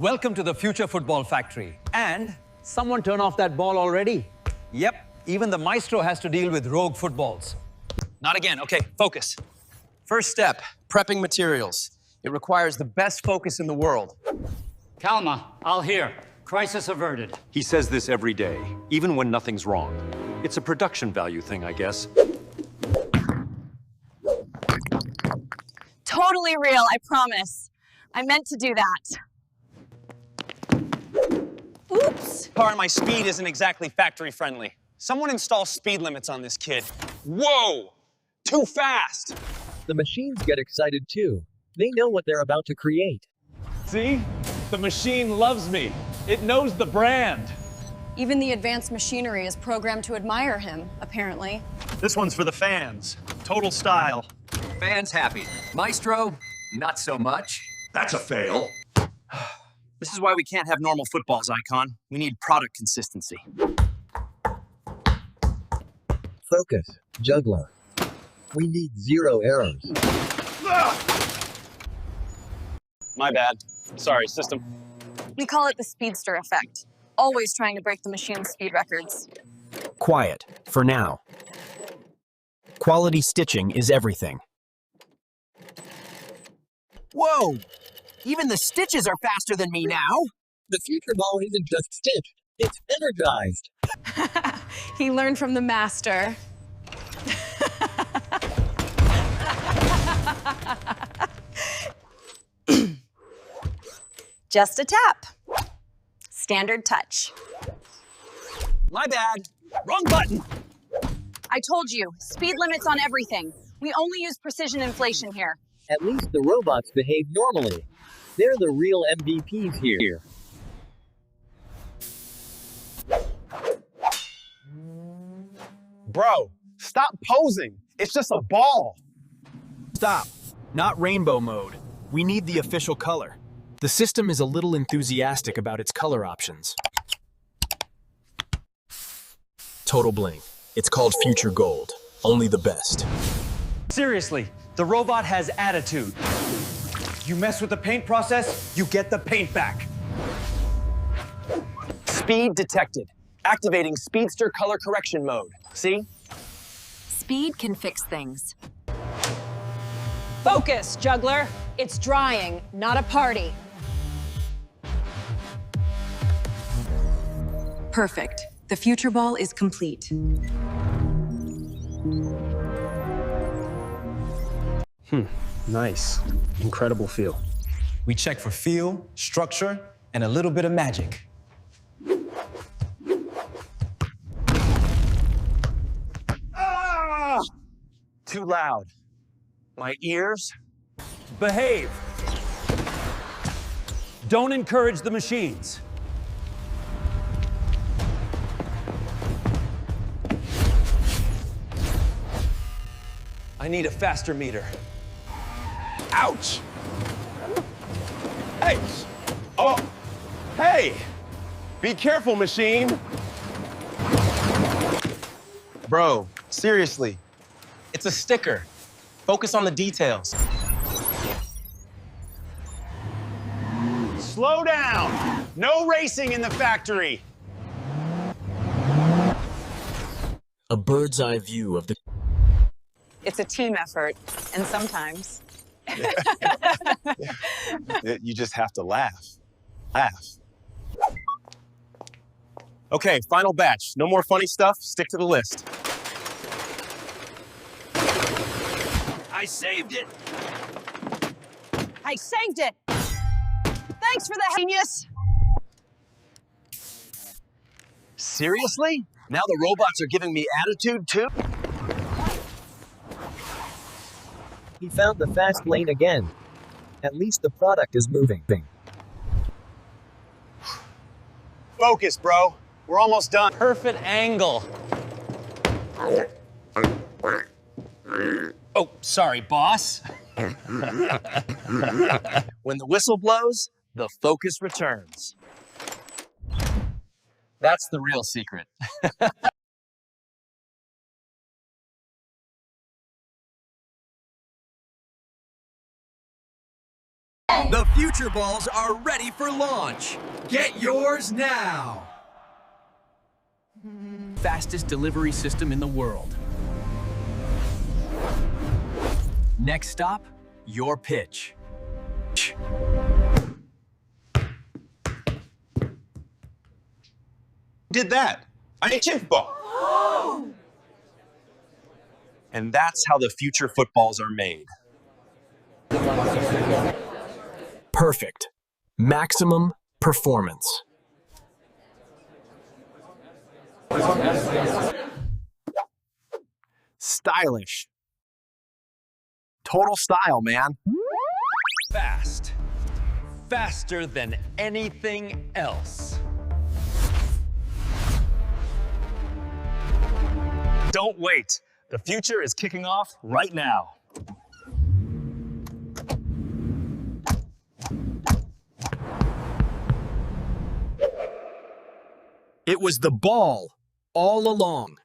Welcome to the future football factory. And someone turn off that ball already. Yep, even the Maestro has to deal with rogue footballs. Not again. Okay, focus. First step, prepping materials. It requires the best focus in the world. Calma, I'll hear. Crisis averted. He says this every day, even when nothing's wrong. It's a production value thing, I guess. Totally real, I promise. I meant to do that. Oops. Car, my speed isn't exactly factory friendly. Someone install speed limits on this kid. Whoa! Too fast! The machines get excited too. They know what they're about to create. See? The machine loves me. It knows the brand. Even the advanced machinery is programmed to admire him, apparently. This one's for the fans. Total style. Fans happy. Maestro, not so much. That's a fail. This is why we can't have normal footballs, Icon. We need product consistency. Focus, Juggler. We need 0 errors. My bad. Sorry, system. We call it the Speedster effect. Always trying to break the machine's speed records. Quiet, for now. Quality stitching is everything. Whoa! Even the stitches are faster than me now! The future ball isn't just stitched, it's energized. He learned from the master. Just a tap. Standard touch. My bad. Wrong button! I told you, speed limits on everything. We only use precision inflation here. At least the robots behave normally. They're the real MVPs here. Bro, stop posing. It's just a ball. Stop. Not rainbow mode. We need the official color. The system is a little enthusiastic about its color options. Total bling. It's called Future Gold. Only the best. Seriously, the robot has attitude. You mess with the paint process, you get the paint back. Speed detected. Activating Speedster color correction mode. See? Speed can fix things. Focus, Juggler. It's drying, not a party. Perfect. The future ball is complete. Nice. Incredible feel. We check for feel, structure, and a little bit of magic. Ah! Too loud. My ears? Behave. Don't encourage the machines. I need a faster meter. Ouch! Hey! Oh! Hey! Be careful, machine! Bro, seriously. It's a sticker. Focus on the details. Slow down! No racing in the factory! A bird's eye view of the... It's a team effort, and sometimes. You just have to laugh. Laugh. Okay, final batch. No more funny stuff. Stick to the list. I saved it! I saved it! Thanks for the genius! Seriously? Now the robots are giving me attitude too? He found the fast lane again. At least the product is moving. Focus, bro. We're almost done. Perfect angle. Oh, sorry, boss. When the whistle blows, the focus returns. That's the real secret. The Future Balls are ready for launch. Get yours now. Fastest delivery system in the world. Next stop, your pitch. Did that? I achieved ball. And that's how the future footballs are made. Perfect. Maximum performance. Stylish. Total style, man. Fast. Faster than anything else. Don't wait. The future is kicking off right now. It was the ball all along.